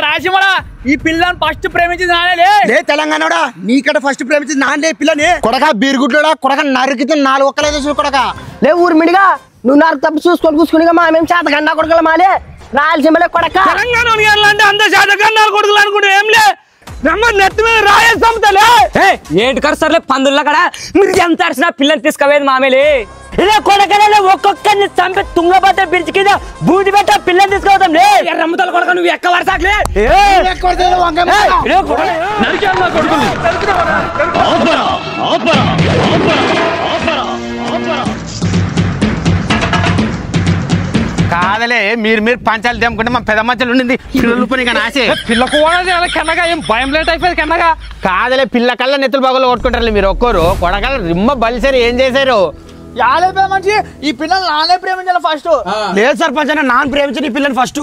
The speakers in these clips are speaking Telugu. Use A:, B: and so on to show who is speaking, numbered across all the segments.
A: రాసిమడా ఈ పిల్లని ఫస్ట్ ప్రేమించింది నానే
B: తెలంగాణ నీకట ఫస్ట్ ప్రేమించింది నాన్నే పిల్లని కొడక బీరుగుడ్లోడా కొడక నరికితే 4 ఒక్కలేదు చూడు కొడక
C: లే ఊర్మిడిగా నువ్వు నాకు తప్పు చూసుకొని కూసుకునిగా మా మేము చేతగండా కొడుకుల మాలే రాయలసీమలే కొడక
A: తెలంగాణ అంటే అంత చేతగండా కొడుకులు అనుకుంటే ఏం లే నెత్తి మీద రాయేస్తాలే
D: ఏంటి కరుస్తారులే పందుల్లో కూడా మీరు ఎంత అరిసినా పిల్లలు తీసుకుపోయేది మామేలే
C: ఇలా కొడకలే ఒక్కొక్కరిని చంపి తుంగబట్ట బ్రిడ్జ్ కింద బూడి పెట్ట పిల్లలు తీసుకోవద్దాం లే
D: రమ్మతలు కొడక నువ్వు ఎక్క వరసాట్లే
A: కాదలే మీరు పంచాలు తెమ్ముకుంటే మా పెద్ద మధ్యలో ఉండింది పిల్లకు కన్నగా ఏం భయం లేట్ అయిపోయింది కన్నగా కాదలే పిల్ల కల్లా నెత్తులు బాగులు కొట్టుకుంటారు మీరు ఒక్కరు కొడగల రిమ్మ బలిసారు ఏం చేశారు
C: మంచి ఈ పిల్లలు నానే ప్రేమించాలి ఫస్ట్
B: లేదు సర్పంచ్ అన్న నాన్న ప్రేమించిన ఈ పిల్లని ఫస్ట్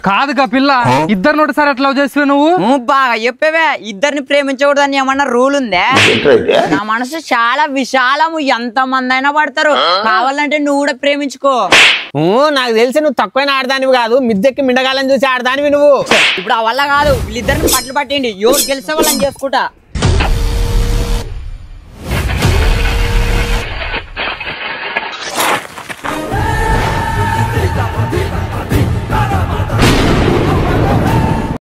A: కాదుగా పిల్ల ఇద్దరు నోటిసారి ఎట్లా చేస్తావు నువ్వు
E: బాగా చెప్పేవే ఇద్దరిని ప్రేమించకూడదని ఏమన్నా రూల్ ఉందే నా మనసు చాలా విశాలము ఎంత మంది అయినా పడతారు కావాలంటే నువ్వు కూడా ప్రేమించుకో
A: నాకు తెలిసి నువ్వు తక్కువైన ఆడదానివి కాదు మిద్దెక్కి మిండగాలని చూసి ఆడదానివి నువ్వు
E: ఇప్పుడు ఆ వల్ల కాదు వీళ్ళిద్దరిని పట్లు పట్టండి ఎవరు గెలిచే వాళ్ళని చేసుకుంటా